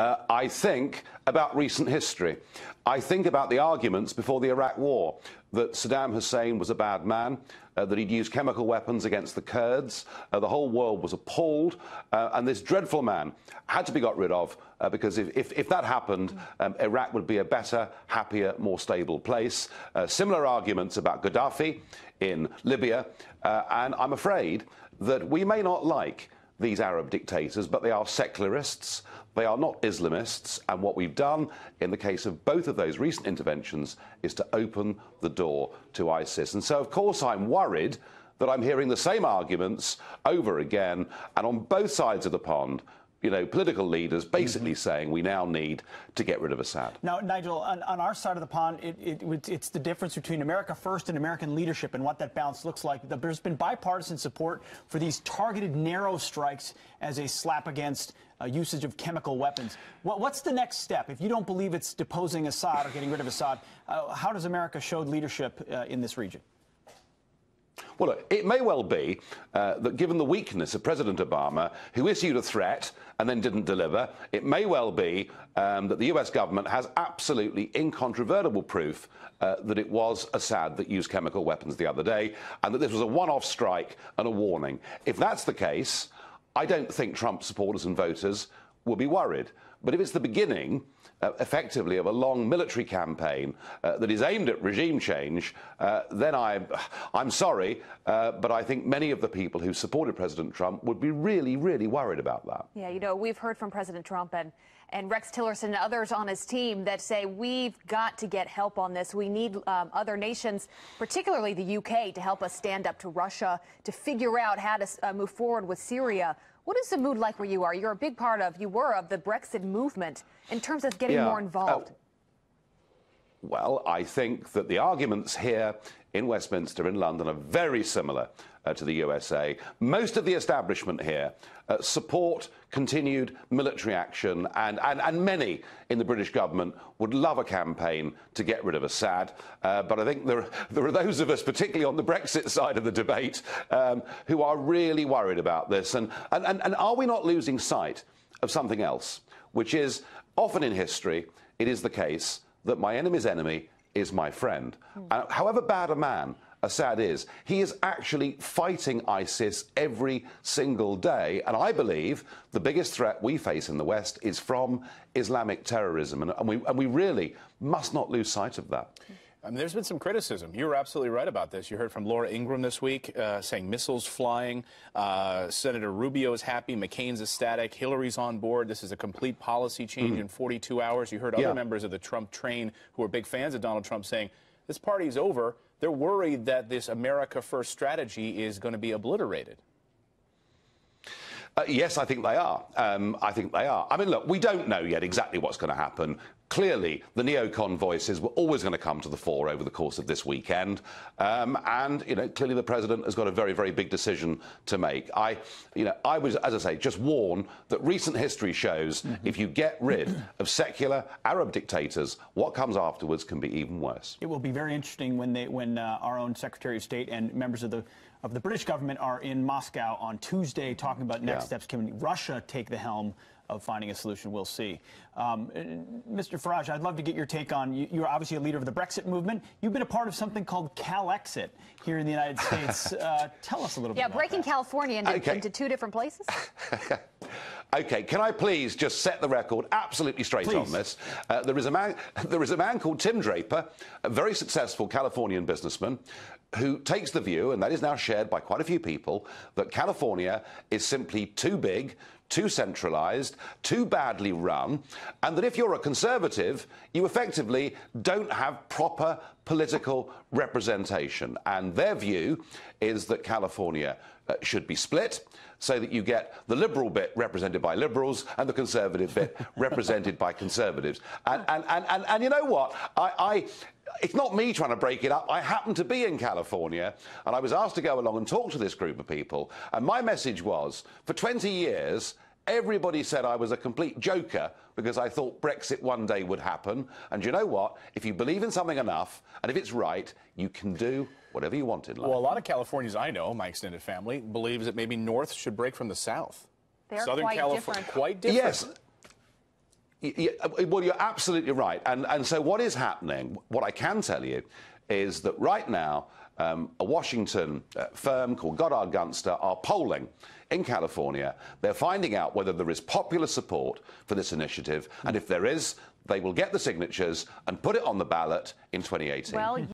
I think about recent history. I think about the arguments before the Iraq War that Saddam Hussein was a bad man, that he'd used chemical weapons against the Kurds. The whole world was appalled, and this dreadful man had to be got rid of because if that happened, Iraq would be a better, happier, more stable place. Similar arguments about Gaddafi in Libya, and I'm afraid that we may not like these Arab dictators, but they are secularists, they are not Islamists, and what we've done in the case of both of those recent interventions is to open the door to ISIS. And so, of course, I'm worried that I'm hearing the same arguments over again, and on both sides of the pond, you know, political leaders basically saying we now need to get rid of Assad. Now, Nigel, on our side of the pond, it's the difference between America first and American leadership and what that balance looks like. There's been bipartisan support for these targeted narrow strikes as a slap against usage of chemical weapons. What's the next step? If you don't believe it's deposing Assad or getting rid of Assad, how does America show leadership in this region? Well, look, it may well be that given the weakness of President Obama, who issued a threat and then didn't deliver, it may well be that the US government has absolutely incontrovertible proof that it was Assad that used chemical weapons the other day and that this was a one-off strike and a warning. If that's the case, I don't think Trump supporters and voters will be worried. But if it's the beginning, effectively, of a long military campaign that is aimed at regime change, then I'm sorry, but I think many of the people who supported President Trump would be really, really worried about that. Yeah, you know, we've heard from President Trump and Rex Tillerson and others on his team that say we've got to get help on this. We need other nations, particularly the UK, to help us stand up to Russia, to figure out how to move forward with Syria. What is the mood like where you are? You're a big part of, you were, of the Brexit movement in terms of getting more involved. Well, I think that the arguments here in Westminster, in London, are very similar to the USA. Most of the establishment here support continued military action, and many in the British government would love a campaign to get rid of Assad. But I think there are those of us, particularly on the Brexit side of the debate, who are really worried about this. And are we not losing sight of something else, which is often in history, it is the case that my enemy's enemy is my friend. However bad a man Assad is, he is actually fighting ISIS every single day. And I believe the biggest threat we face in the West is from Islamic terrorism. And we really must not lose sight of that. I mean, there's been some criticism. You were absolutely right about this. You heard from Laura Ingraham this week saying missiles flying. Senator Rubio is happy. McCain's ecstatic. Hillary's on board. This is a complete policy change in 42 hours. You heard other members of the Trump train who are big fans of Donald Trump saying this party's over. They're worried that this America First strategy is going to be obliterated. Yes, I think they are. I think they are. I mean, look, we don't know yet exactly what's going to happen. Clearly, the neocon voices were always going to come to the fore over the course of this weekend. And, you know, clearly the president has got a very, very big decision to make. I was, as I say, just warn that recent history shows if you get rid of secular Arab dictators, what comes afterwards can be even worse. It will be very interesting when our own Secretary of State and members of the British government are in Moscow on Tuesday talking about next steps. Can Russia take the helm of finding a solution? We'll see. Mr. Farage, I'd love to get your take on, you're obviously a leader of the Brexit movement. You've been a part of something called Calexit here in the United States. Tell us a little bit about breaking that. California into two different places. Okay, can I please just set the record absolutely straight on this? There is a man called Tim Draper, a very successful Californian businessman, who takes the view, and that is now shared by quite a few people, that California is simply too big, too centralized, too badly run, and that if you're a conservative, you effectively don't have proper political representation. And their view is that California should be split so that you get the liberal bit represented by liberals and the conservative bit represented by conservatives. And you know what? It's not me trying to break it up. I happen to be in California, and I was asked to go along and talk to this group of people. And my message was, for 20 years, everybody said I was a complete joker because I thought Brexit one day would happen. And you know what? If you believe in something enough, and if it's right, you can do whatever you want in life. Well, a lot of Californians I know, my extended family, believes that maybe North should break from the South. They're Southern quite California, different. Quite different. Yes. Well, you're absolutely right. And so what is happening, what I can tell you, is that right now, a Washington firm called Goddard Gunster are polling in California. They're finding out whether there is popular support for this initiative. And if there is, they will get the signatures and put it on the ballot in 2018. Well,